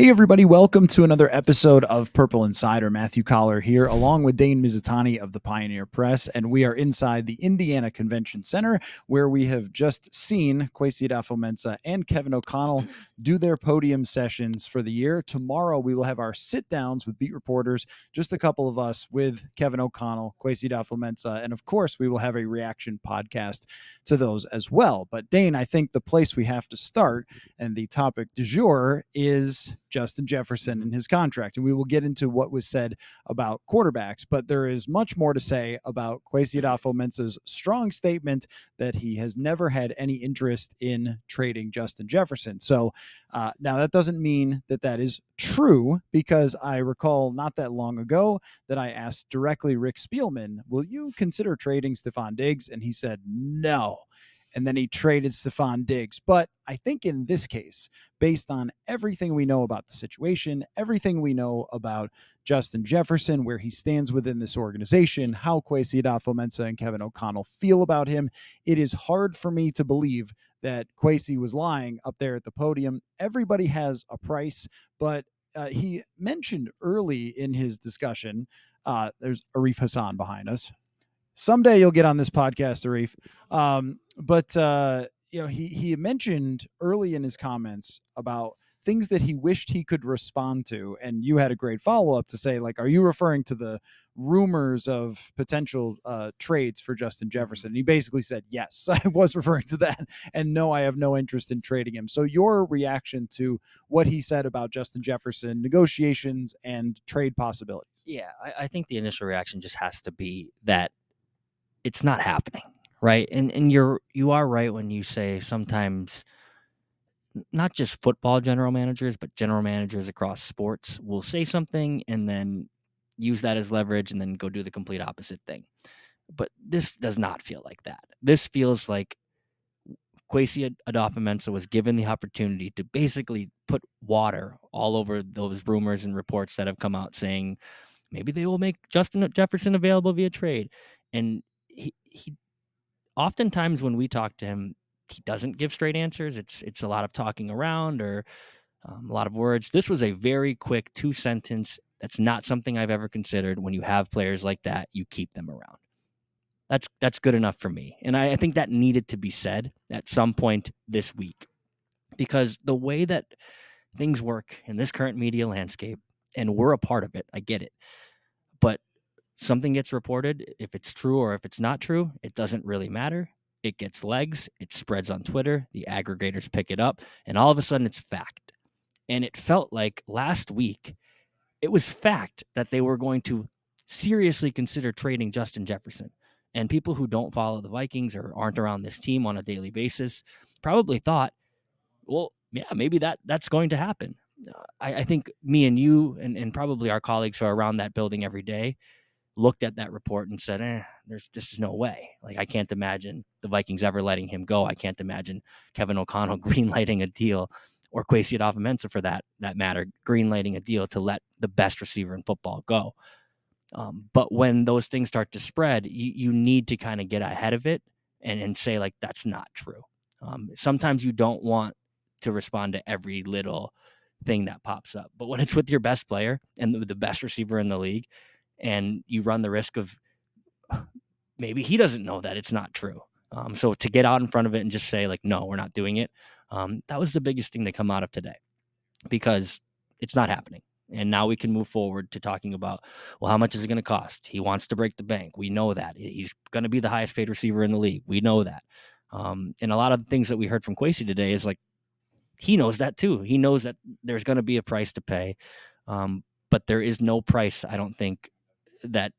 Hey everybody, welcome to another episode of Purple Insider. Matthew Coller here, along with Dane Mizutani of the Pioneer Press, and we are inside the Indiana Convention Center, where we have just seen Kwesi Adofo-Mensah and Kevin O'Connell do their podium sessions for the year. Tomorrow we will have our sit-downs with beat reporters, just a couple of us with Kevin O'Connell, Kwesi Adofo-Mensah, and of course we will have a reaction podcast to those as well. But Dane, I think the place we have to start, and the topic du jour, is Justin Jefferson and his contract. And we will get into what was said about quarterbacks, but there is much more to say about Kwesi Adofo-Mensah's strong statement that he has never had any interest in trading Justin Jefferson. So now that doesn't mean that that is true, because I recall not that long ago that I asked directly Rick Spielman, will you consider trading Stephon Diggs? And he said no. And then he traded Stephon Diggs. But I think in this case, based on everything we know about the situation, everything we know about Justin Jefferson, where he stands within this organization, how Kwesi Adofo-Mensah and Kevin O'Connell feel about him, it is hard for me to believe that Kwesi was lying up there at the podium. Everybody has a price, but he mentioned early in his discussion, there's Arif Hassan behind us. Someday you'll get on this podcast, Arif. He mentioned early in his comments about things that he wished he could respond to. And you had a great follow-up to say, like, are you referring to the rumors of potential trades for Justin Jefferson? And he basically said, yes, I was referring to that. And no, I have no interest in trading him. So your reaction to what he said about Justin Jefferson, negotiations, and trade possibilities? Yeah, I think the initial reaction just has to be that it's not happening, right? And you are right when you say sometimes not just football general managers, but general managers across sports will say something and then use that as leverage and then go do the complete opposite thing. But this does not feel like that. This feels like Kwesi Adofo-Mensah was given the opportunity to basically put water all over those rumors and reports that have come out saying maybe they will make Justin Jefferson available via trade. And he oftentimes when we talk to him, he doesn't give straight answers. It's a lot of talking around or a lot of words. This was a very quick 2-sentence. That's not something I've ever considered. When you have players like that, you keep them around. That's good enough for me. And I think that needed to be said at some point this week, because the way that things work in this current media landscape, and we're a part of it, I get it, but something gets reported, if it's true or if it's not true, it doesn't really matter. It gets legs, it spreads on Twitter, the aggregators pick it up, and all of a sudden it's fact. And it felt like last week it was fact that they were going to seriously consider trading Justin Jefferson. And people who don't follow the Vikings or aren't around this team on a daily basis probably thought, well, yeah, maybe that's going to happen. I think me and you and probably our colleagues who are around that building every day looked at that report and said, there's just no way. Like, I can't imagine the Vikings ever letting him go. I can't imagine Kevin O'Connell greenlighting a deal, or Kwesi Adofo-Mensah for that matter, greenlighting a deal to let the best receiver in football go. But when those things start to spread, you need to kind of get ahead of it and say, like, that's not true. Sometimes you don't want to respond to every little thing that pops up. But when it's with your best player and the best receiver in the league, and you run the risk of maybe he doesn't know that it's not true. So to get out in front of it and just say, like, no, we're not doing it, that was the biggest thing to come out of today, because it's not happening. And now we can move forward to talking about, well, how much is it going to cost? He wants to break the bank. We know that. He's going to be the highest paid receiver in the league. We know that. And a lot of the things that we heard from Kwesi today is like, he knows that too. He knows that there's going to be a price to pay. But there is no price, I don't think, that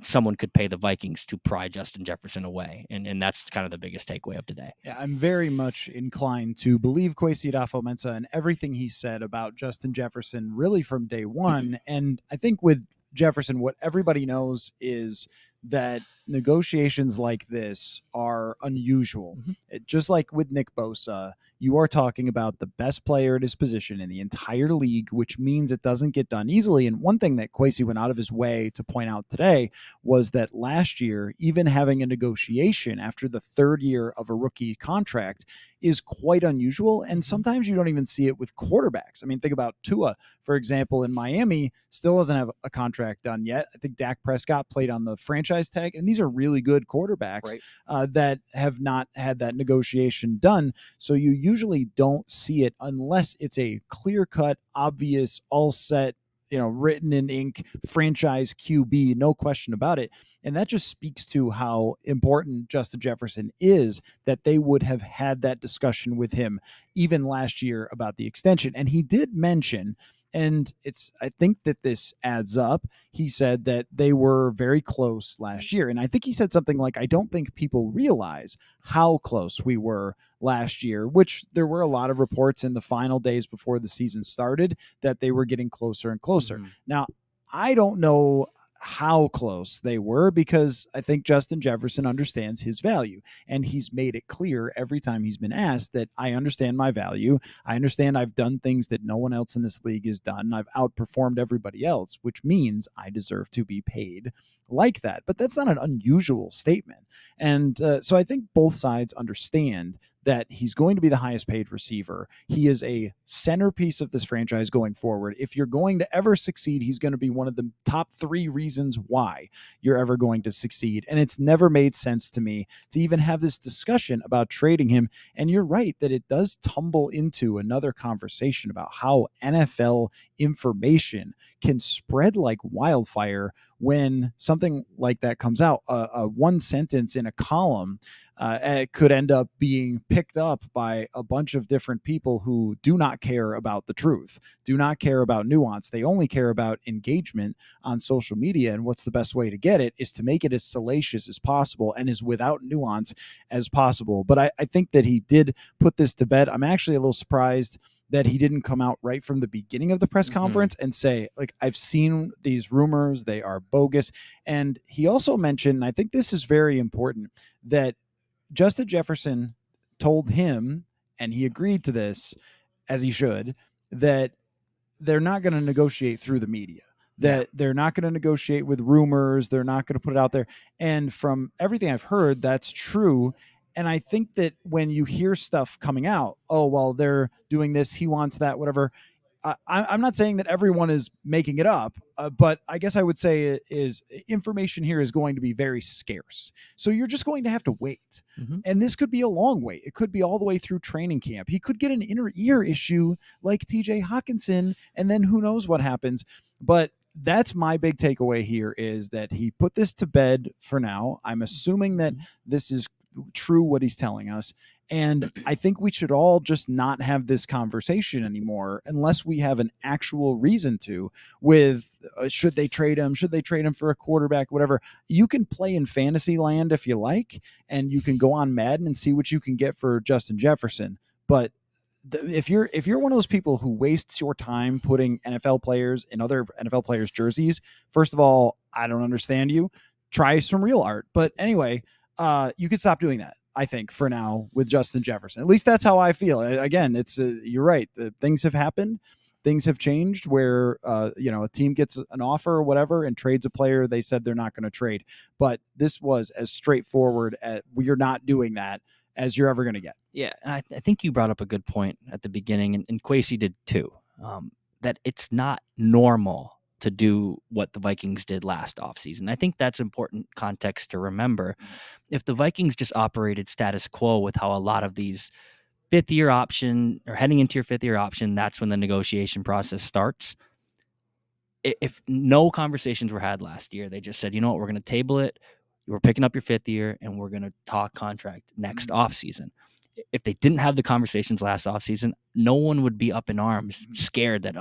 someone could pay the Vikings to pry Justin Jefferson away. And that's kind of the biggest takeaway of today. Yeah, I'm very much inclined to believe Kwesi Adofo-Mensah and everything he said about Justin Jefferson really from day one. And I think with Jefferson, what everybody knows is that negotiations like this are unusual. Just like with Nick Bosa, you are talking about the best player at his position in the entire league, which means it doesn't get done easily. And one thing that Kwesi went out of his way to point out today was that last year, even having a negotiation after the third year of a rookie contract is quite unusual. And sometimes you don't even see it with quarterbacks. I mean, think about Tua, for example, in Miami, still doesn't have a contract done yet. I think Dak Prescott played on the franchise tag, and these are really good quarterbacks that have not had that negotiation done. So you usually don't see it unless it's a clear-cut, obvious, all set, written in ink franchise QB, no question about it. And that just speaks to how important Justin Jefferson is, that they would have had that discussion with him even last year about the extension. And he did mention, and I think that this adds up. He said that they were very close last year. And I think he said something like, I don't think people realize how close we were last year, which there were a lot of reports in the final days before the season started that they were getting closer and closer. Now, I don't know how close they were, because I think Justin Jefferson understands his value, and he's made it clear every time he's been asked that I understand my value. I understand I've done things that no one else in this league has done. I've outperformed everybody else, which means I deserve to be paid like that. But that's not an unusual statement. And so I think both sides understand that he's going to be the highest paid receiver. He is a centerpiece of this franchise going forward. If you're going to ever succeed, he's going to be one of the top 3 reasons why you're ever going to succeed. And it's never made sense to me to even have this discussion about trading him. And you're right that it does tumble into another conversation about how NFL information can spread like wildfire when something like that comes out. A one sentence in a column could end up being picked up by a bunch of different people who do not care about the truth, do not care about nuance. They only care about engagement on social media. And what's the best way to get it is to make it as salacious as possible and as without nuance as possible. But I think that he did put this to bed. I'm actually a little surprised that he didn't come out right from the beginning of the press conference and say, like, I've seen these rumors, they are bogus. And he also mentioned, and I think this is very important, that Justin Jefferson told him, and he agreed to this, as he should, that they're not going to negotiate through the media, that they're not going to negotiate with rumors. They're not going to put it out there. And from everything I've heard, that's true. And I think that when you hear stuff coming out, oh, well, they're doing this, he wants that, whatever. I'm not saying that everyone is making it up, but I guess I would say is information here is going to be very scarce. So you're just going to have to wait. And this could be a long wait. It could be all the way through training camp. He could get an inner ear issue like TJ Hawkinson, and then who knows what happens. But that's my big takeaway here, is that he put this to bed for now. I'm assuming that this is true what he's telling us. And I think we should all just not have this conversation anymore unless we have an actual reason to, with should they trade him? Should they trade him for a quarterback? Whatever. You can play in fantasy land if you like, and you can go on Madden and see what you can get for Justin Jefferson. But if you're one of those people who wastes your time putting NFL players in other NFL players' jerseys, first of all, I don't understand you. Try some real art. But anyway, you could stop doing that, I think, for now with Justin Jefferson. At least that's how I feel. Again, it's you're right. Things have happened. Things have changed where, a team gets an offer or whatever and trades a player they said they're not going to trade. But this was as straightforward as we're not doing that as you're ever going to get. Yeah, and I think you brought up a good point at the beginning, and Kwesi did too, that it's not normal to do what the Vikings did last offseason. I think that's important context to remember. If the Vikings just operated status quo with how a lot of these fifth-year option or heading into your fifth-year option, that's when the negotiation process starts. If no conversations were had last year, they just said, you know what, we're going to table it. We're picking up your fifth year, and we're going to talk contract next offseason. If they didn't have the conversations last offseason, no one would be up in arms, scared that,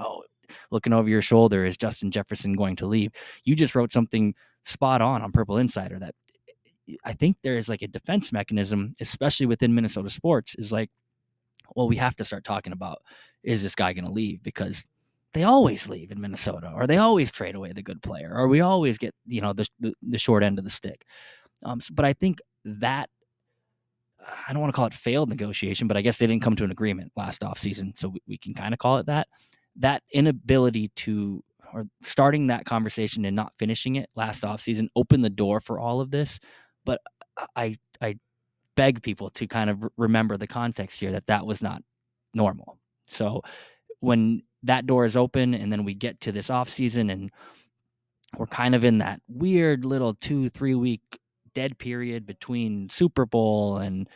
looking over your shoulder, is Justin Jefferson going to leave? You just wrote something spot on Purple Insider that I think there is like a defense mechanism, especially within Minnesota sports, is like, well, we have to start talking about, is this guy going to leave? Because they always leave in Minnesota, or they always trade away the good player, or we always get, the short end of the stick. But I think that I don't want to call it failed negotiation, but I guess they didn't come to an agreement last offseason. So we can kind of call it that. That inability to, or starting that conversation and not finishing it last offseason opened the door for all of this. But I beg people to kind of remember the context here, that that was not normal. So when that door is open and then we get to this offseason and we're kind of in that weird little 2-3 week dead period between Super Bowl and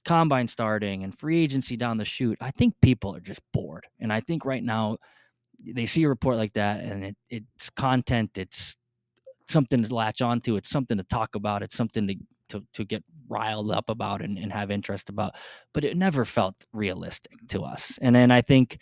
combine starting and free agency down the chute, I think people are just bored. And I think right now they see a report like that and it's content, it's something to latch onto, it's something to talk about, it's something to get riled up about and have interest about. But it never felt realistic to us. And then I think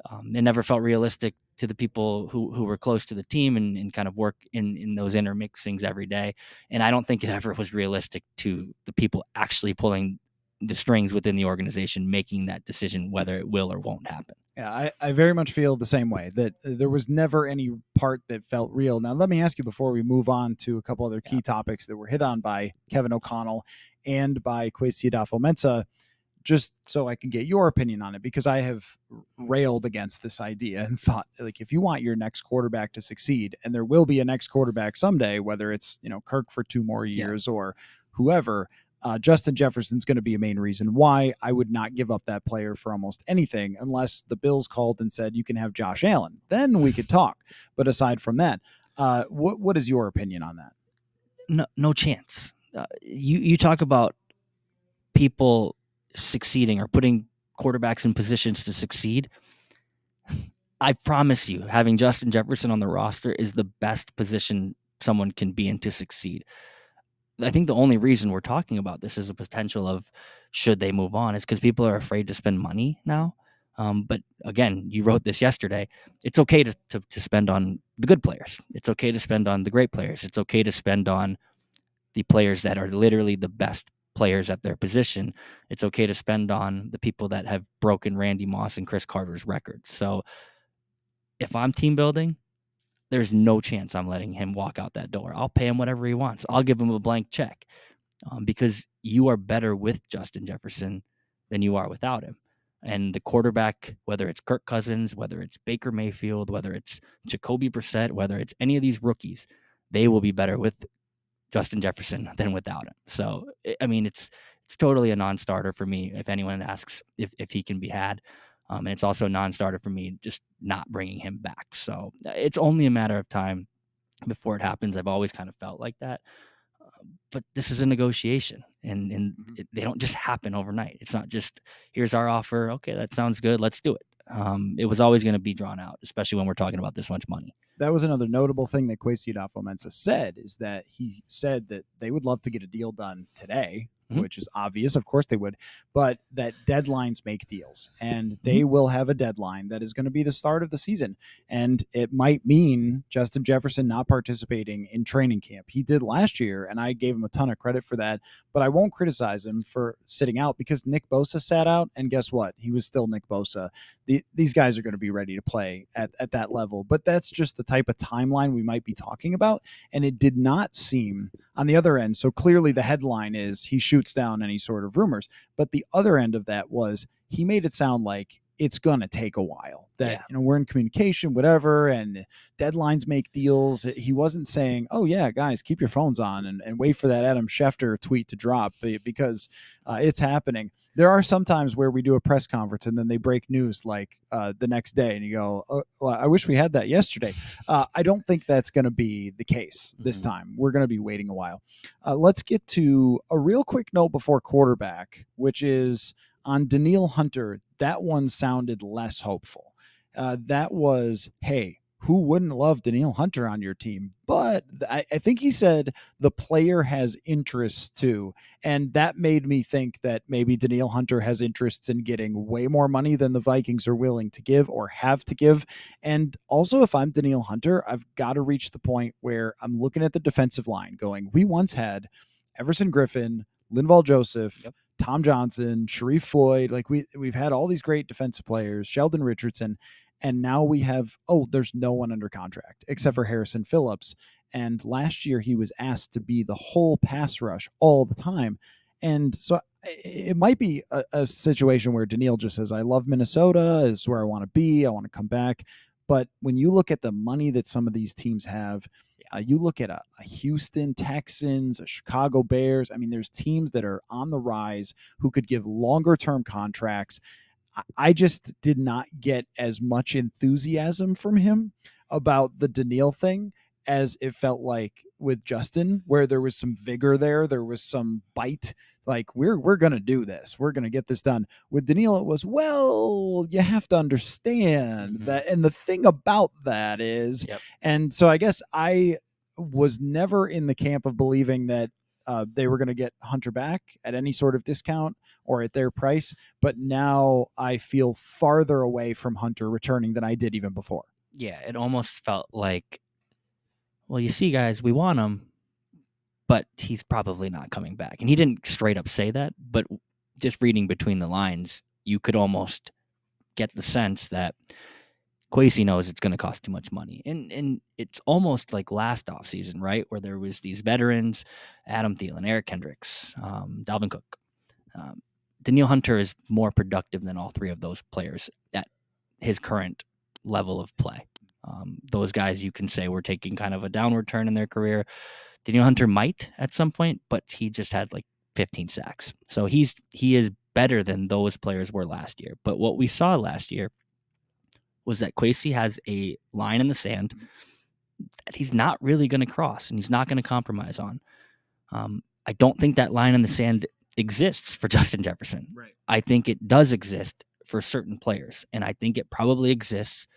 it never felt realistic to the people who were close to the team and kind of work in those intermixings every day. And I don't think it ever was realistic to the people actually pulling the strings within the organization, making that decision whether it will or won't happen. Yeah, I very much feel the same way, that there was never any part that felt real. Now, let me ask you before we move on to a couple other key topics that were hit on by Kevin O'Connell and by Kwesi Adofo-Mensah, just so I can get your opinion on it, because I have railed against this idea and thought, like, if you want your next quarterback to succeed, and there will be a next quarterback someday, whether it's, Kirk for 2 more years or whoever, Justin Jefferson's going to be a main reason why. I would not give up that player for almost anything, unless the Bills called and said, you can have Josh Allen. Then we could talk. But aside from that, what is your opinion on that? No chance. You talk about people succeeding or putting quarterbacks in positions to succeed. I promise you, having Justin Jefferson on the roster is the best position someone can be in to succeed. I think the only reason we're talking about this is a potential of should they move on is because people are afraid to spend money now. But again, you wrote this yesterday. It's okay to spend on the good players. It's okay to spend on the great players. It's okay to spend on the players that are literally the best players at their position. It's okay to spend on the people that have broken Randy Moss and Chris Carter's records. So if I'm team building, there's no chance I'm letting him walk out that door. I'll pay him whatever he wants. I'll give him a blank check because you are better with Justin Jefferson than you are without him. And the quarterback, whether it's Kirk Cousins, whether it's Baker Mayfield, whether it's Jacoby Brissett, whether it's any of these rookies, they will be better with Justin Jefferson than without him. So, I mean, it's totally a non-starter for me if anyone asks if he can be had. And it's also a non-starter for me just not bringing him back. So it's only a matter of time before it happens. I've always kind of felt like that. But this is a negotiation, and they don't just happen overnight. It's not just, here's our offer. Okay, that sounds good. Let's do it. It was always going to be drawn out, especially when we're talking about this much money. That was another notable thing that Kwesi Adofo-Mensah said, is that he said that they would love to get a deal done today, which is obvious. Of course they would, but that deadlines make deals, and they will have a deadline that is going to be the start of the season. And it might mean Justin Jefferson not participating in training camp. He did last year, and I gave him a ton of credit for that, but I won't criticize him for sitting out, because Nick Bosa sat out, and guess what? He was still Nick Bosa. These guys are going to be ready to play at that level, but that's just the type of timeline we might be talking about. And it did not seem on the other end. So clearly the headline is he shoots down any sort of rumors, but the other end of that was he made it sound like it's going to take a while, that we're in communication, whatever, and deadlines make deals. He wasn't saying, oh yeah, guys, keep your phones on and wait for that Adam Schefter tweet to drop, because it's happening. There are some times where we do a press conference and then they break news like the next day, and you go, oh, well, I wish we had that yesterday. I don't think that's going to be the case this time. We're going to be waiting a while. Let's get to a real quick note before quarterback, which is on Danielle Hunter. That one sounded less hopeful. That was, hey, who wouldn't love Danielle Hunter on your team? But I think he said the player has interests too. And that made me think that maybe Danielle Hunter has interests in getting way more money than the Vikings are willing to give or have to give. And also, if I'm Danielle Hunter, I've got to reach the point where I'm looking at the defensive line going, we once had Everson Griffin, Linval Joseph, Tom Johnson, Sharif Floyd. Like we've had all these great defensive players, Sheldon Richardson, and now we have, there's no one under contract except for Harrison Phillips. And last year he was asked to be the whole pass rush all the time. And so it might be a situation where Daniil just says, I love Minnesota, is where I want to be, I want to come back. But when you look at the money that some of these teams have, you look at a Houston Texans, a Chicago Bears. I mean, there's teams that are on the rise who could give longer term contracts. I just did not get as much enthusiasm from him about the Daniil thing as it felt like with Justin, where there was some vigor there, there was some bite. Like we're gonna do this, we're gonna get this done. With Daniil, it was, well, you have to understand that, and the thing about that is, and so I guess I was never in the camp of believing that they were going to get Hunter back at any sort of discount or at their price. But now I feel farther away from Hunter returning than I did even before. Yeah, it almost felt like, well, you see, guys, we want him, but he's probably not coming back. And he didn't straight up say that, but just reading between the lines, you could almost get the sense that Kwesi knows it's going to cost too much money. And it's almost like last offseason, right, where there was these veterans, Adam Thielen, Eric Kendricks, Dalvin Cook. Daniil Hunter is more productive than all three of those players at his current level of play. Those guys, you can say, were taking kind of a downward turn in their career. Daniil Hunter might at some point, but he just had like 15 sacks. So he is better than those players were last year. But what we saw last year was that Kwesi has a line in the sand that he's not really going to cross and he's not going to compromise on. I don't think that line in the sand exists for Justin Jefferson. Right. I think it does exist for certain players, and I think it probably exists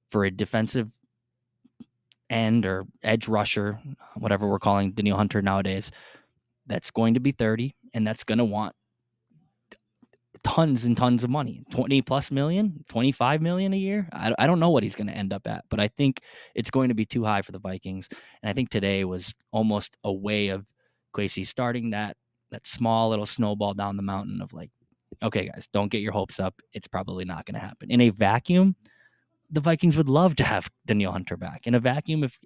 for a defensive end or edge rusher, whatever we're calling Daniil Hunter nowadays, that's going to be 30 and that's going to want tons and tons of money, 20 plus million, 25 million a year. I don't know what he's going to end up at, but I think it's going to be too high for the Vikings. And I think today was almost a way of Kwesi starting that small little snowball down the mountain of like, okay, guys, don't get your hopes up. It's probably not going to happen. In a vacuum, the Vikings would love to have Daniil Hunter back. In a vacuum, if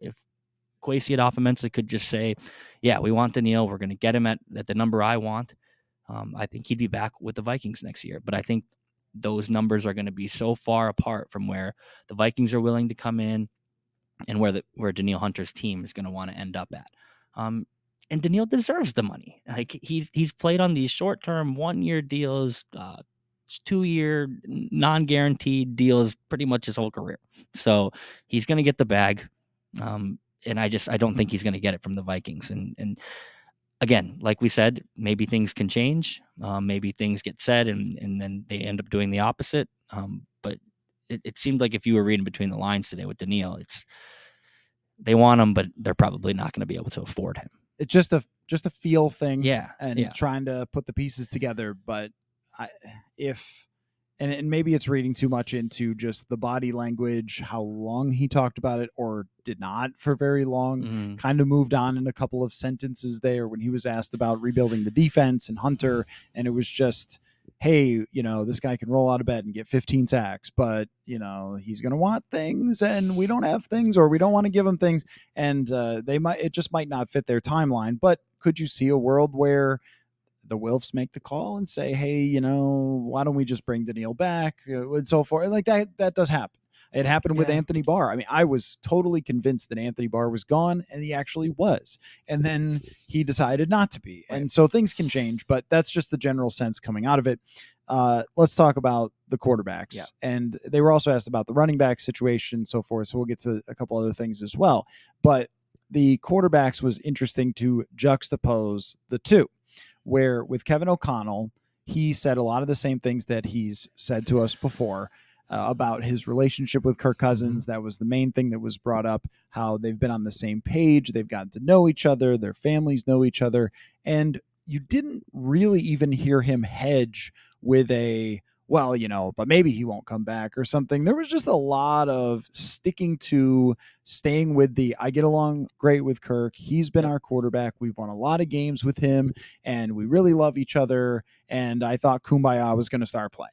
Kwesi Adofo-Mensah could just say, yeah, we want Daniil, we're going to get him at the number I want, I think he'd be back with the Vikings next year. But I think those numbers are going to be so far apart from where the Vikings are willing to come in and where Daniil Hunter's team is going to want to end up at. And Daniil deserves the money. Like he's played on these short-term 1-year deals, 2-year non-guaranteed deals pretty much his whole career. So he's going to get the bag. And I don't think he's going to get it from the Vikings. And again, like we said, maybe things can change. Maybe things get said and then they end up doing the opposite. But it seemed like if you were reading between the lines today with Daniil, they want him, but they're probably not going to be able to afford him. It's just a feel thing. Yeah. And trying to put the pieces together. But and maybe it's reading too much into just the body language, how long he talked about it or did not for very long, kind of moved on in a couple of sentences there when he was asked about rebuilding the defense and Hunter. And it was just, hey, this guy can roll out of bed and get 15 sacks, but he's going to want things and we don't have things, or we don't want to give him things. And it just might not fit their timeline. But could you see a world where the Wilfs make the call and say, hey, why don't we just bring Daniil back and so forth? Like that does happen. It happened with Anthony Barr. I mean, I was totally convinced that Anthony Barr was gone, and he actually was. And then he decided not to be. Right. And so things can change, but that's just the general sense coming out of it. Let's talk about the quarterbacks. Yeah. And they were also asked about the running back situation and so forth. So we'll get to a couple other things as well. But the quarterbacks was interesting to juxtapose the two, where with Kevin O'Connell, he said a lot of the same things that he's said to us before about his relationship with Kirk Cousins. That was the main thing that was brought up, how they've been on the same page. They've gotten to know each other. Their families know each other. And you didn't really even hear him hedge with well, but maybe he won't come back or something. There was just a lot of sticking to staying with I get along great with Kirk. He's been Yep. our quarterback. We've won a lot of games with him and we really love each other. And I thought Kumbaya was going to start playing.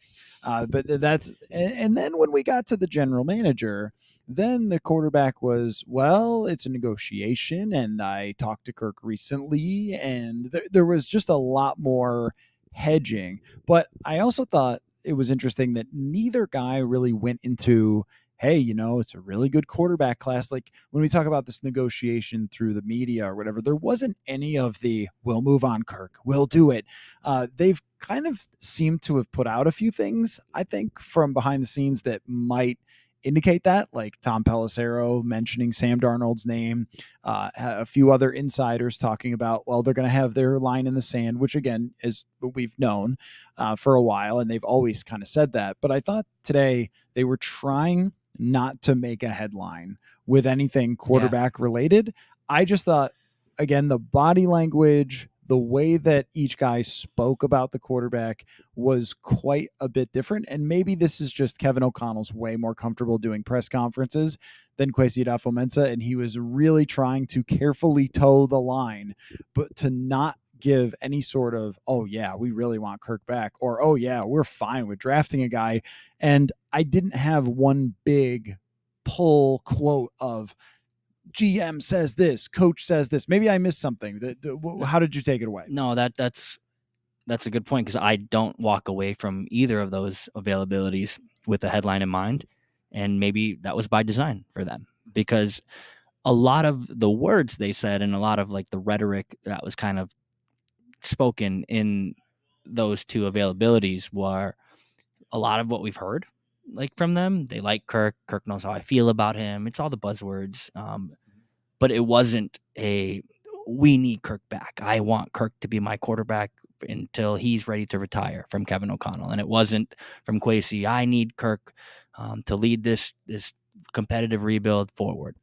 And then when we got to the general manager, then the quarterback was, well, it's a negotiation. And I talked to Kirk recently, and there was just a lot more hedging. But I also thought it was interesting that neither guy really went into, hey, it's a really good quarterback class. Like when we talk about this negotiation through the media or whatever, there wasn't any of the, we'll move on, Kirk, we'll do it. They've kind of seemed to have put out a few things, I think, from behind the scenes that might indicate that, like Tom Pelissero mentioning Sam Darnold's name, a few other insiders talking about, well, they're going to have their line in the sand, which again is what we've known for a while, and they've always kind of said that. But I thought today they were trying not to make a headline with anything Yeah. quarterback related. I just thought, again, the body language, the way that each guy spoke about the quarterback was quite a bit different. And maybe this is just Kevin O'Connell's way more comfortable doing press conferences than Kwesi Adofo-Mensah, and he was really trying to carefully toe the line, but to not give any sort of, oh yeah, we really want Kirk back, or oh yeah, we're fine with drafting a guy. And I didn't have one big pull quote of GM says this, coach says this. Maybe I missed something. How did you take it away? No, that's a good point, because I don't walk away from either of those availabilities with a headline in mind, and maybe that was by design for them, because a lot of the words they said and a lot of like the rhetoric that was kind of spoken in those two availabilities were a lot of what we've heard like from them. They like Kirk. Kirk knows how I feel about him. It's all the buzzwords. But it wasn't a, we need Kirk back. I want Kirk to be my quarterback until he's ready to retire, from Kevin O'Connell. And it wasn't from Kwesi, I need Kirk to lead this competitive rebuild forward.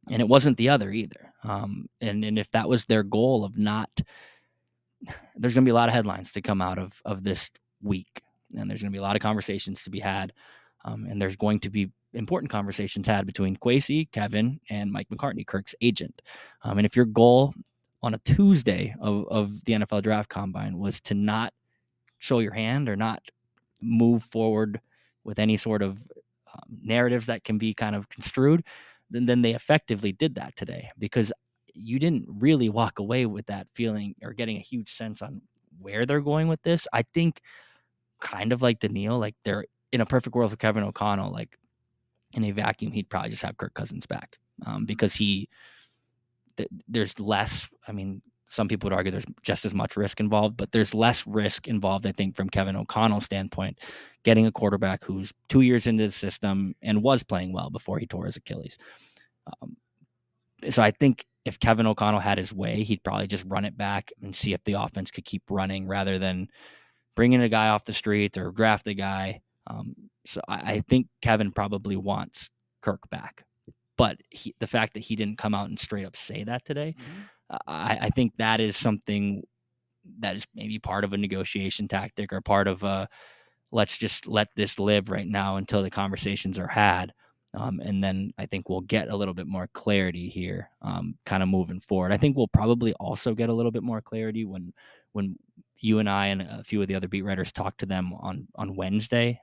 And it wasn't the other either. And if that was their goal of not, there's going to be a lot of headlines to come out of this week, and there's going to be a lot of conversations to be had, and there's going to be important conversations had between Kwesi, Kevin, and Mike McCartney, Kirk's agent. And if your goal on a Tuesday of the NFL Draft Combine was to not show your hand or not move forward with any sort of narratives that can be kind of construed, then they effectively did that today, because you didn't really walk away with that feeling or getting a huge sense on where they're going with this. I think kind of like Daniil, like they're in a perfect world for Kevin O'Connell, like in a vacuum, he'd probably just have Kirk Cousins back, because there's less. I mean, some people would argue there's just as much risk involved, but there's less risk involved, I think, from Kevin O'Connell's standpoint, getting a quarterback who's 2 years into the system and was playing well before he tore his Achilles. So I think if Kevin O'Connell had his way, he'd probably just run it back and see if the offense could keep running rather than bringing a guy off the streets or draft a guy. So I think Kevin probably wants Kirk back. But the fact that he didn't come out and straight up say that today, I think that is something that is maybe part of a negotiation tactic, or part of a, let's just let this live right now until the conversations are had. And then I think we'll get a little bit more clarity here, kind of moving forward. I think we'll probably also get a little bit more clarity when you and I and a few of the other beat writers talk to them on Wednesday.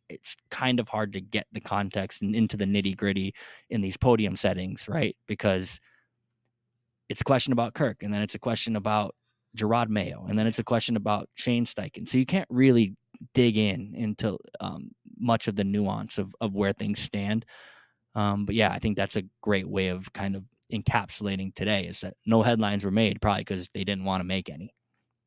It's kind of hard to get the context and into the nitty gritty in these podium settings, right? Because it's a question about Kirk, and then it's a question about Gerard Mayo, and then it's a question about Shane Steichen. So you can't really dig into much of the nuance of where things stand. But yeah, I think that's a great way of kind of encapsulating today, is that no headlines were made, probably because they didn't want to make any.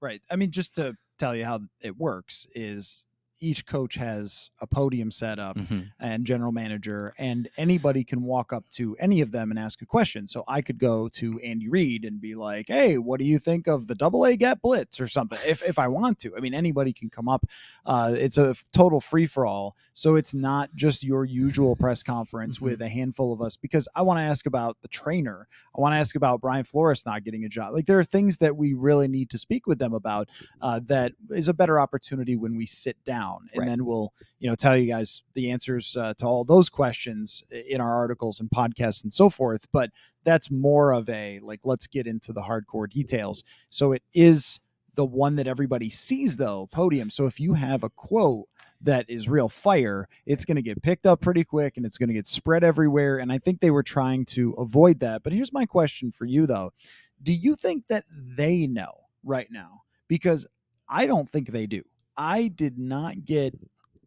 Right. I mean, just to tell you how it works is each coach has a podium set up and general manager, and anybody can walk up to any of them and ask a question. So I could go to Andy Reid and be like, hey, what do you think of the AA get blitz or something? If I want to. I mean, anybody can come up. It's a total free for all. So it's not just your usual press conference with a handful of us, because I want to ask about the trainer. I want to ask about Brian Flores not getting a job. Like, there are things that we really need to speak with them about that is a better opportunity when we sit down down, and Right. then we'll tell you guys the answers to all those questions in our articles and podcasts and so forth. But that's more of a like, let's get into the hardcore details. So it is the one that everybody sees, though, podium. So if you have a quote that is real fire, it's going to get picked up pretty quick and it's going to get spread everywhere. And I think they were trying to avoid that. But here's my question for you, though. Do you think that they know right now? Because I don't think they do. I did not get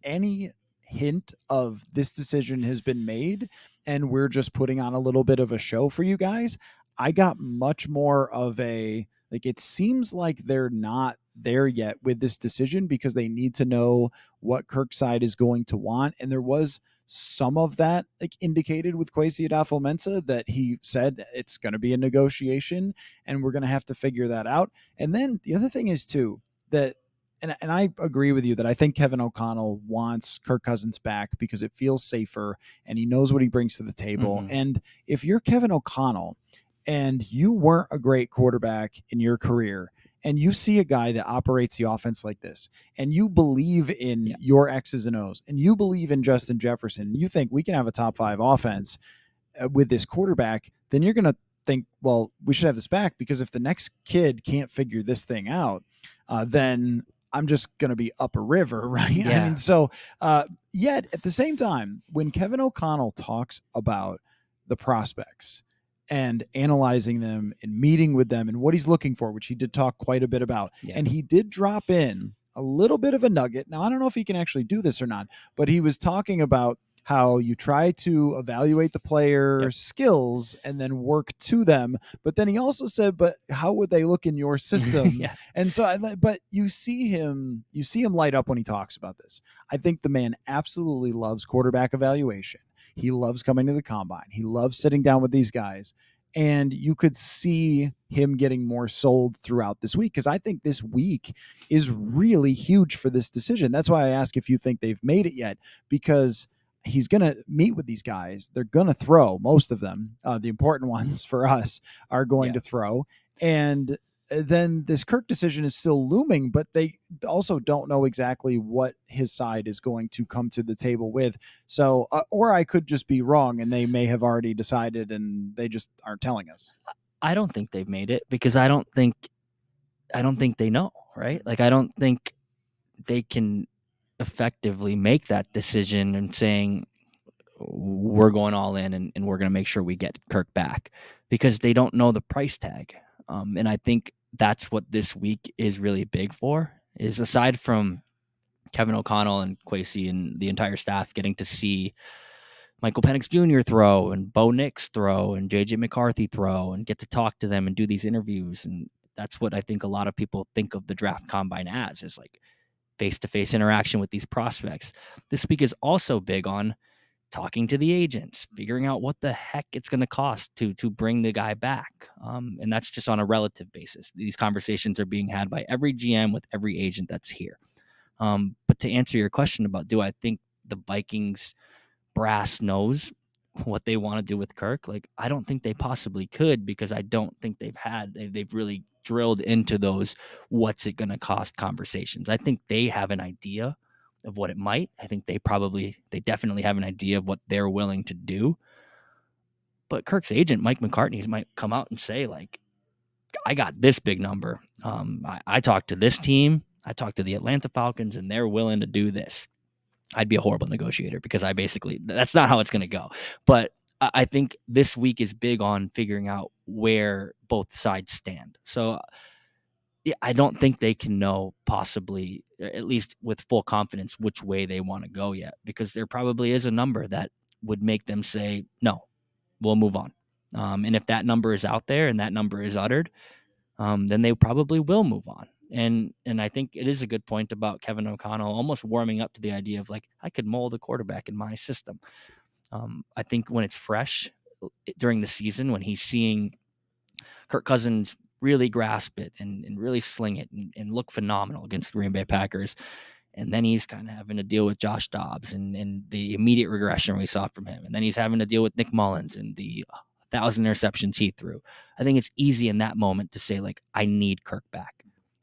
any hint of this decision has been made and we're just putting on a little bit of a show for you guys. I got much more of a like, it seems like they're not there yet with this decision because they need to know what Kirkside is going to want. And there was some of that like indicated with Kwesi Adofo-Mensah that he said it's going to be a negotiation and we're going to have to figure that out. And then the other thing is too that and I agree with you that I think Kevin O'Connell wants Kirk Cousins back because it feels safer and he knows what he brings to the table. Mm-hmm. And if you're Kevin O'Connell and you weren't a great quarterback in your career and you see a guy that operates the offense like this and you believe in your X's and O's and you believe in Justin Jefferson and you think we can have a top 5 offense with this quarterback, then you're going to think, well, we should have this back because if the next kid can't figure this thing out, then I'm just going to be up a river, right? Yeah. I mean, so yet at the same time, when Kevin O'Connell talks about the prospects and analyzing them and meeting with them and what he's looking for, which he did talk quite a bit about, and he did drop in a little bit of a nugget. Now, I don't know if he can actually do this or not, but he was talking about how you try to evaluate the player's skills and then work to them. But then he also said, but how would they look in your system? And so, but you see him light up when he talks about this. I think the man absolutely loves quarterback evaluation. He loves coming to the combine. He loves sitting down with these guys. And you could see him getting more sold throughout this week because I think this week is really huge for this decision. That's why I ask if you think they've made it yet, because he's going to meet with these guys. They're going to throw, most of them. The important ones for us are going to throw. And then this Kirk decision is still looming, but they also don't know exactly what his side is going to come to the table with. So, or I could just be wrong and they may have already decided and they just aren't telling us. I don't think they've made it because I don't think they know, right? Like, I don't think they can effectively make that decision and saying we're going all in and we're going to make sure we get Kirk back because they don't know the price tag. And I think that's what this week is really big for, is aside from Kevin O'Connell and Kwesi and the entire staff getting to see Michael Penix Jr. throw and Bo Nix throw and JJ McCarthy throw and get to talk to them and do these interviews. And that's what I think a lot of people think of the draft combine as, is like face-to-face interaction with these prospects. This week is also big on talking to the agents, figuring out what the heck it's going to cost to bring the guy back. And that's just on a relative basis. These conversations are being had by every GM with every agent that's here. But to answer your question about, do I think the Vikings brass knows what they want to do with Kirk? Like, I don't think they possibly could, because I don't think they've really drilled into those what's it going to cost conversations. I think they have an idea of what it might. I think they definitely have an idea of what they're willing to do. But Kirk's agent, Mike McCartney, might come out and say, like, I got this big number. I talked to this team. I talked to the Atlanta Falcons, and they're willing to do this. I'd be a horrible negotiator because that's not how it's going to go. But I think this week is big on figuring out where both sides stand. So I don't think they can know, possibly, at least with full confidence, which way they want to go yet, because there probably is a number that would make them say, no, we'll move on. And if that number is out there and that number is uttered, then they probably will move on. And I think it is a good point about Kevin O'Connell almost warming up to the idea of, like, I could mold a quarterback in my system. I think when it's fresh during the season, when he's seeing Kirk Cousins really grasp it and really sling it and look phenomenal against the Green Bay Packers, and then he's kind of having to deal with Josh Dobbs and the immediate regression we saw from him, and then he's having to deal with Nick Mullins and the 1,000 interceptions he threw. I think it's easy in that moment to say, like, I need Kirk back.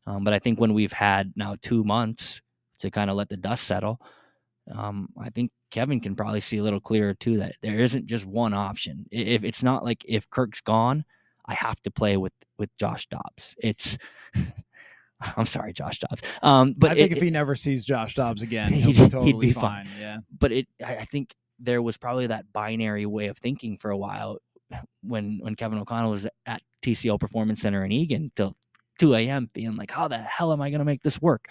But I think when we've had now 2 months to kind of let the dust settle. I think Kevin can probably see a little clearer too that there isn't just one option. If it's not like if Kirk's gone, I have to play with Josh Dobbs. It's I'm sorry, Josh Dobbs. But I think if he never sees Josh Dobbs again, he'll be he'd totally be fine. Yeah. But I think there was probably that binary way of thinking for a while when Kevin O'Connell was at TCO Performance Center in Egan till 2 a.m. being like, how the hell am I going to make this work?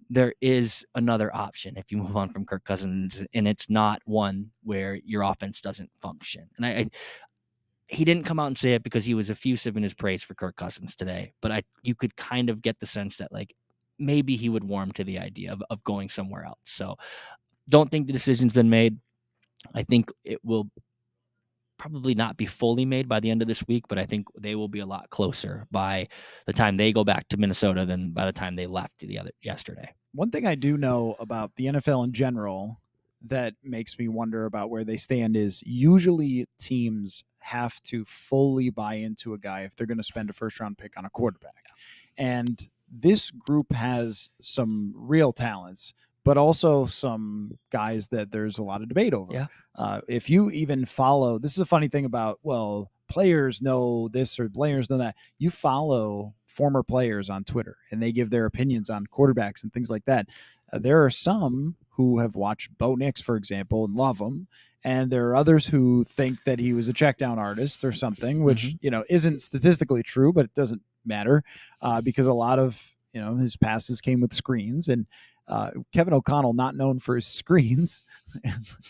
There is another option if you move on from Kirk Cousins, and it's not one where your offense doesn't function. And he didn't come out and say it because he was effusive in his praise for Kirk Cousins today, but you could kind of get the sense that like maybe he would warm to the idea of going somewhere else. So don't think the decision's been made. I think it will probably not be fully made by the end of this week, but I think they will be a lot closer by the time they go back to Minnesota than by the time they left yesterday. One thing I do know about the NFL in general that makes me wonder about where they stand is usually teams have to fully buy into a guy if they're going to spend a first round pick on a quarterback. And this group has some real talents, but also some guys that there's a lot of debate over. Yeah. If you even follow, this is a funny thing about, well, players know this or players know that. You follow former players on Twitter and they give their opinions on quarterbacks and things like that. There are some who have watched Bo Nix, for example, and love him. And there are others who think that he was a check down artist or something, which, isn't statistically true, but it doesn't matter because a lot of, his passes came with screens. And Kevin O'Connell, not known for his screens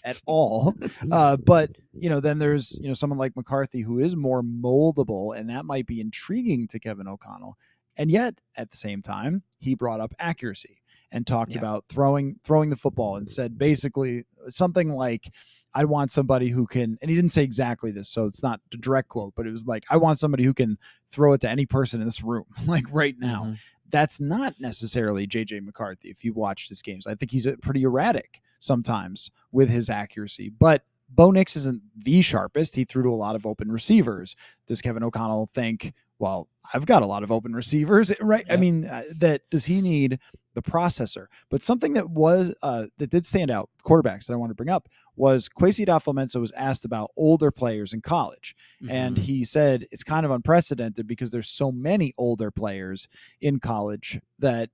at all. But, then there's, someone like McCarthy who is more moldable, and that might be intriguing to Kevin O'Connell. And yet, at the same time, he brought up accuracy and talked about throwing the football and said basically something like, I want somebody who can, and he didn't say exactly this, so it's not a direct quote, but it was like, I want somebody who can throw it to any person in this room, like right now. Mm-hmm. That's not necessarily JJ McCarthy. If you watch his games, I think he's pretty erratic sometimes with his accuracy, but Bo Nix isn't the sharpest. He threw to a lot of open receivers. Does Kevin O'Connell think, well, I've got a lot of open receivers, right? Yep. I mean, that does he need the processor? But something that was that did stand out, quarterbacks that I want to bring up, was Kwesi Adofo-Mensah was asked about older players in college. Mm-hmm. And he said it's kind of unprecedented because there's so many older players in college that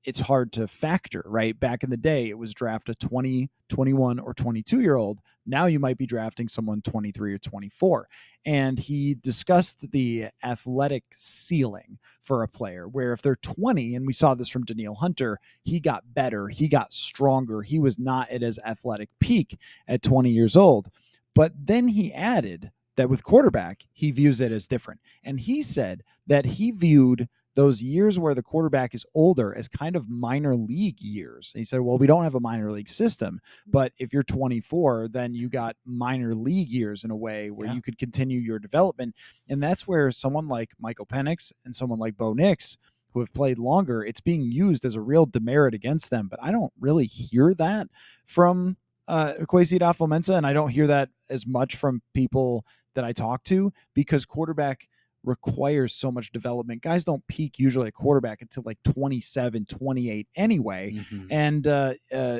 it's hard to factor, right? Back in the day, it was draft a 20, 21, or 22-year-old. Now you might be drafting someone 23 or 24. And he discussed the athletic ceiling for a player, where if they're 20, and we saw this from Danielle Hunter, he got better, he got stronger, he was not at his athletic peak at 20 years old. But then he added that with quarterback, he views it as different. And he said that he viewed those years where the quarterback is older as kind of minor league years. And he said, well, we don't have a minor league system, but if you're 24, then you got minor league years in a way where you could continue your development. And that's where someone like Michael Penix and someone like Bo Nix, who have played longer, it's being used as a real demerit against them. But I don't really hear that from Kwesi Adofo-Mensah, and I don't hear that as much from people that I talk to, because quarterback requires so much development. Guys don't peak usually at quarterback until like 27, 28 anyway. Mm-hmm.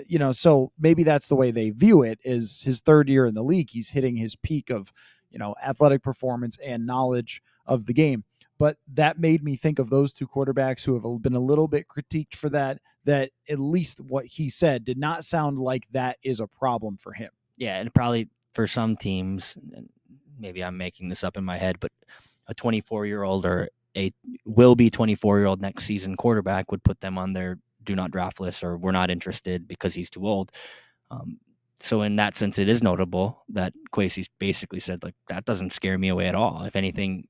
And, so maybe that's the way they view it, is his third year in the league. He's hitting his peak of, athletic performance and knowledge of the game. But that made me think of those two quarterbacks who have been a little bit critiqued for that at least what he said did not sound like that is a problem for him. Yeah. And probably for some teams, maybe I'm making this up in my head, but a 24-year-old or a will-be 24-year-old next season quarterback would put them on their do not draft list, or we're not interested because he's too old. So in that sense, it is notable that Kwesi basically said, like, that doesn't scare me away at all. If anything,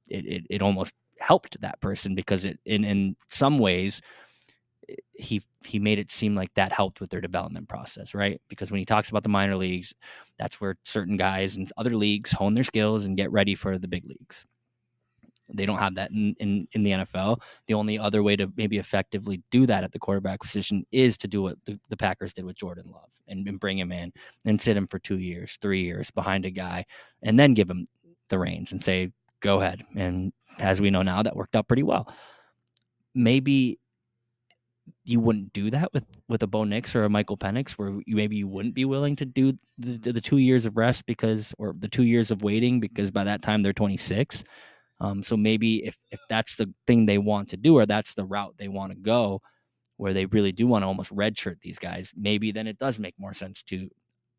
it almost helped that person, because it in some ways he made it seem like that helped with their development process, right? Because when he talks about the minor leagues, that's where certain guys in other leagues hone their skills and get ready for the big leagues. They don't have that in the NFL. The only other way to maybe effectively do that at the quarterback position is to do what the Packers did with Jordan Love and bring him in and sit him for 2 years, 3 years behind a guy, and then give him the reins and say, go ahead. And as we know now, that worked out pretty well. Maybe you wouldn't do that with a Bo Nix or a Michael Penix, where you wouldn't be willing to do the 2 years of rest or the 2 years of waiting, because by that time they're 26. So maybe if that's the thing they want to do, or that's the route they want to go, where they really do want to almost redshirt these guys, maybe then it does make more sense to,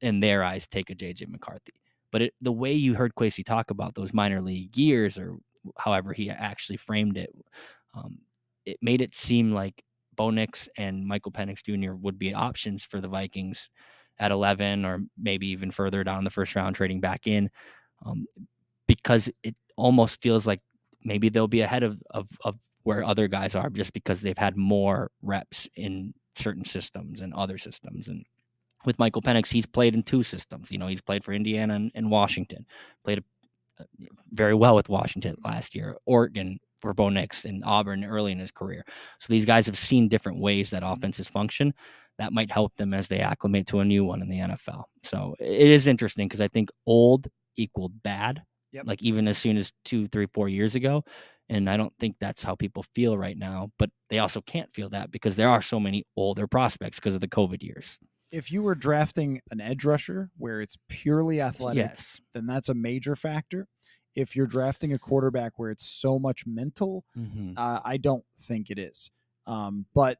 in their eyes, take a JJ McCarthy. But the way you heard Kwesi talk about those minor league years, or however he actually framed it, um, it made it seem like Bo Nix and Michael Penix Jr. would be options for the Vikings at 11, or maybe even further down the first round, trading back in, um, because it almost feels like maybe they'll be ahead of where other guys are, just because they've had more reps in certain systems and other systems. And with Michael Penix, he's played in 2 systems. He's played for Indiana and Washington, played very well with Washington last year, Oregon for Bo Nix, and Auburn early in his career. So these guys have seen different ways that offenses function. That might help them as they acclimate to a new one in the NFL. So it is interesting, because I think old equaled bad, like even as soon as 2, 3, 4 years ago. And I don't think that's how people feel right now, but they also can't feel that because there are so many older prospects because of the COVID years. If you were drafting an edge rusher where it's purely athletic, Yes, then that's a major factor. If you're drafting a quarterback where it's so much mental, I don't think it is. But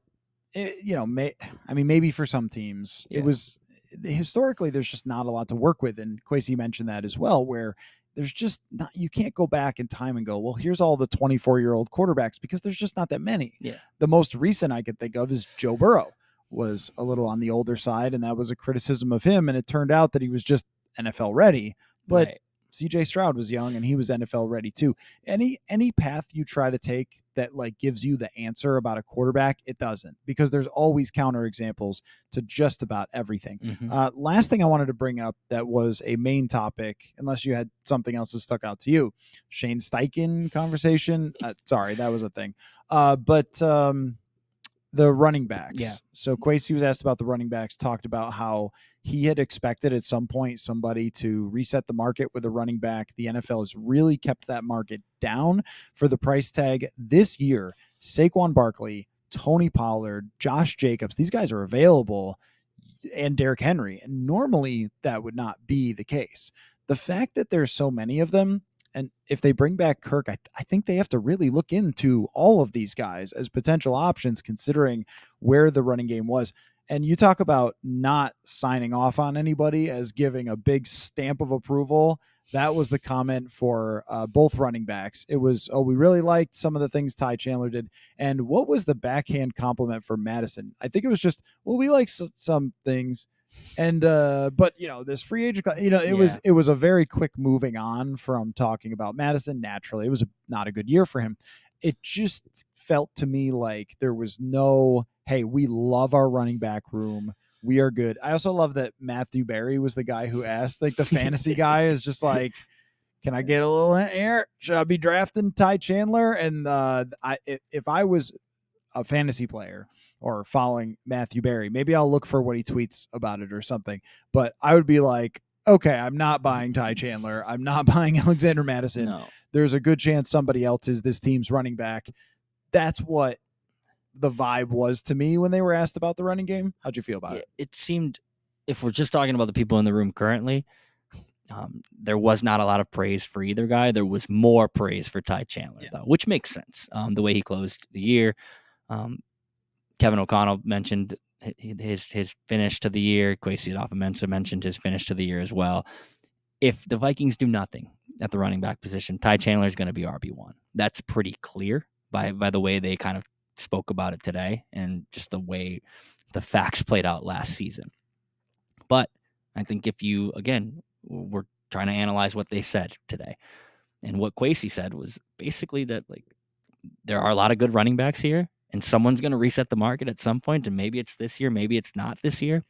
maybe for some teams it was historically there's just not a lot to work with, and Kwesi mentioned that as well, where there's just not, you can't go back in time and go, well, here's all the 24-year-old quarterbacks, because there's just not that many. Yeah. The most recent I could think of is Joe Burrow. Was a little on the older side, and that was a criticism of him, and it turned out that he was just NFL ready. But right. CJ Stroud was young and he was NFL ready too. Any path you try to take that like gives you the answer about a quarterback, it doesn't, because there's always counter examples to just about everything. Last thing I wanted to bring up that was a main topic, unless you had something else that stuck out to you, Shane Steichen conversation. Sorry, that was a thing. But the running backs. Yeah. So Kwesi was asked about the running backs, talked about how he had expected at some point somebody to reset the market with a running back. The NFL has really kept that market down for the price tag this year. Saquon Barkley, Tony Pollard, Josh Jacobs, these guys are available, and Derrick Henry. And normally that would not be the case. The fact that there's so many of them, and if they bring back Kirk, I think they have to really look into all of these guys as potential options, considering where the running game was. And you talk about not signing off on anybody as giving a big stamp of approval. That was the comment for both running backs. It was, oh, we really liked some of the things Ty Chandler did. And what was the backhand compliment for Madison? I think it was just, well, we like some things. And but this free agent, it was a very quick moving on from talking about Madison. Naturally, it was not a good year for him. It just felt to me like there was no, hey, we love our running back room, we are good. I also love that Matthew Berry was the guy who asked, like the fantasy guy is just like, can I get a little hint here? Should I be drafting Ty Chandler? And if I was a fantasy player or following Matthew Berry, maybe I'll look for what he tweets about it or something. But I would be like, okay, I'm not buying Ty Chandler. I'm not buying Alexander Madison. No. There's a good chance somebody else is this team's running back. That's what the vibe was to me when they were asked about the running game. How'd you feel about it? It seemed, if we're just talking about the people in the room currently, there was not a lot of praise for either guy. There was more praise for Ty Chandler, though, which makes sense. The way he closed the year. Kevin O'Connell mentioned his finish to the year. Kwesi Adofo-Mensah mentioned his finish to the year as well. If the Vikings do nothing at the running back position, Ty Chandler is going to be RB1. That's pretty clear by the way they kind of spoke about it today, and just the way the facts played out last season. But I think if you, again, we're trying to analyze what they said today, and what Kwesi said was basically that, like, there are a lot of good running backs here, and someone's going to reset the market at some point, and maybe it's this year, maybe it's not this year.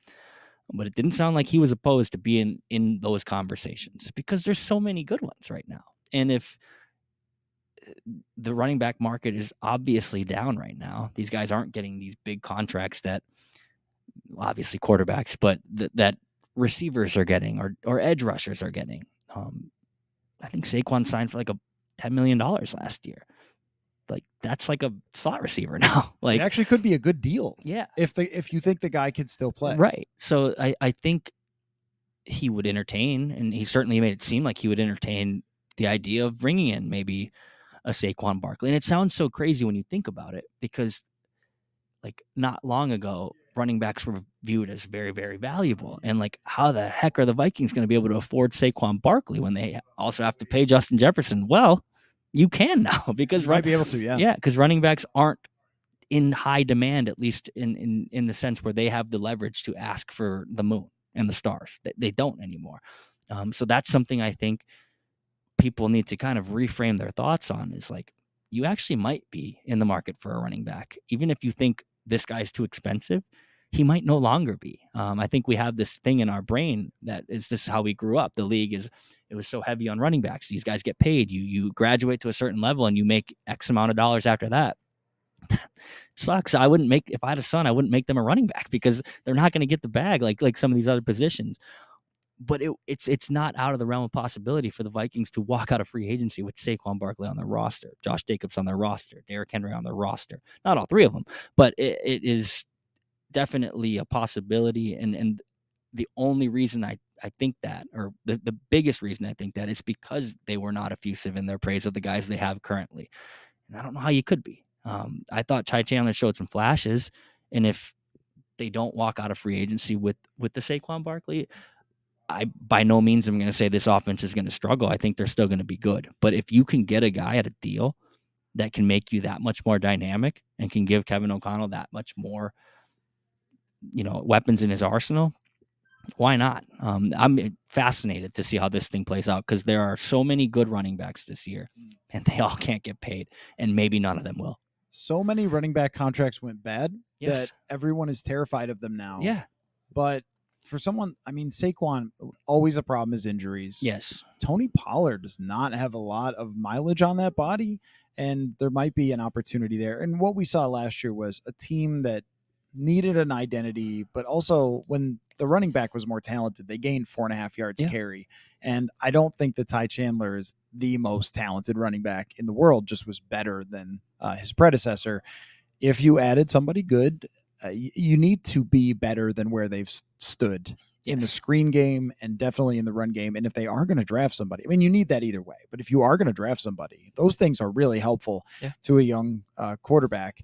But it didn't sound like he was opposed to being in those conversations, because there's so many good ones right now. And if the running back market is obviously down right now, these guys aren't getting these big contracts that, obviously quarterbacks, but that receivers are getting, or edge rushers are getting. I think Saquon signed for like $10 million last year. like that's like a slot receiver now. Like it actually could be a good deal. Yeah. If you think the guy could still play. Right. So I think he would entertain, and he certainly made it seem like he would entertain the idea of bringing in maybe a Saquon Barkley. And it sounds so crazy when you think about it, because like not long ago, running backs were viewed as very, very valuable. And like, how the heck are the Vikings going to be able to afford Saquon Barkley when they also have to pay Justin Jefferson? Well, you can now because You might be able to, yeah. Yeah, because running backs aren't in high demand, at least in the sense where they have the leverage to ask for the moon and the stars. They don't anymore. So that's something I think people need to kind of reframe their thoughts on, is like, you actually might be in the market for a running back. Even if you think this guy's too expensive, he might no longer be. I think we have this thing in our brain that is just how we grew up. The league it was so heavy on running backs. These guys get paid. You graduate to a certain level and you make X amount of dollars after that. Sucks. If I had a son, I wouldn't make them a running back, because they're not going to get the bag like some of these other positions. But it's not out of the realm of possibility for the Vikings to walk out of free agency with Saquon Barkley on their roster, Josh Jacobs on their roster, Derrick Henry on their roster. Not all three of them, but it is definitely a possibility. And the only reason I think that, or the biggest reason I think that, is because they were not effusive in their praise of the guys they have currently. And I don't know how you could be. I thought Ty Chandler showed some flashes, and if they don't walk out of free agency with the Saquon Barkley, I by no means am going to say this offense is going to struggle. I think they're still going to be good. But if you can get a guy at a deal that can make you that much more dynamic and can give Kevin O'Connell that much more, weapons in his arsenal, why not? I'm fascinated to see how this thing plays out, because there are so many good running backs this year, and they all can't get paid, and maybe none of them will. So many running back contracts went bad Yes. that everyone is terrified of them now. Yeah. But for someone, I mean, Saquon, always a problem is injuries. Yes. Tony Pollard does not have a lot of mileage on that body, and there might be an opportunity there. And what we saw last year was a team that needed an identity, but also when the running back was more talented, they gained 4.5 yards carry. And I don't think that Ty Chandler is the most talented running back in the world, just was better than his predecessor. If you added somebody good, you need to be better than where they've stood in the screen game and definitely in the run game. And if they are going to draft somebody, I mean, you need that either way. But if you are going to draft somebody, those things are really helpful to a young quarterback.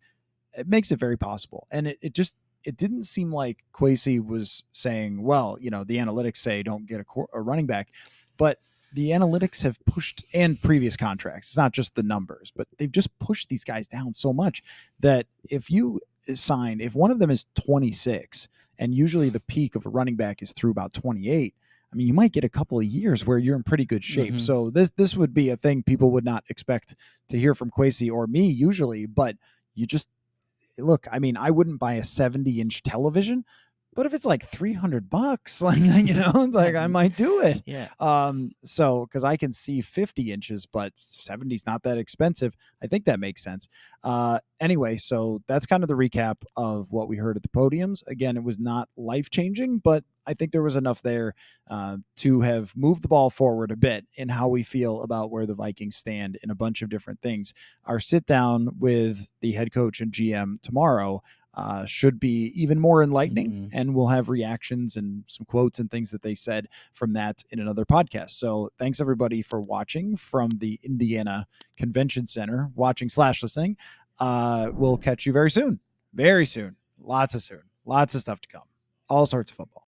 It makes it very possible. And it didn't seem like Kwesi was saying, well, the analytics say don't get a running back. But the analytics have pushed, and previous contracts, it's not just the numbers, but they've just pushed these guys down so much that if one of them is 26, and usually the peak of a running back is through about 28, I mean, you might get a couple of years where you're in pretty good shape. Mm-hmm. So this would be a thing people would not expect to hear from Kwesi or me usually, but you just look, I mean, I wouldn't buy a 70-inch television, but if it's like $300, it's like I might do it. Yeah. So because I can see 50 inches, but 70 is not that expensive. I think that makes sense. Anyway, so that's kind of the recap of what we heard at the podiums. Again, it was not life-changing, but I think there was enough there to have moved the ball forward a bit in how we feel about where the Vikings stand in a bunch of different things. Our sit down with the head coach and GM tomorrow should be even more enlightening, and we'll have reactions and some quotes and things that they said from that in another podcast. So thanks everybody for watching from the Indiana Convention Center, watching/listening. We'll catch you very soon. Lots of stuff to come, all sorts of football.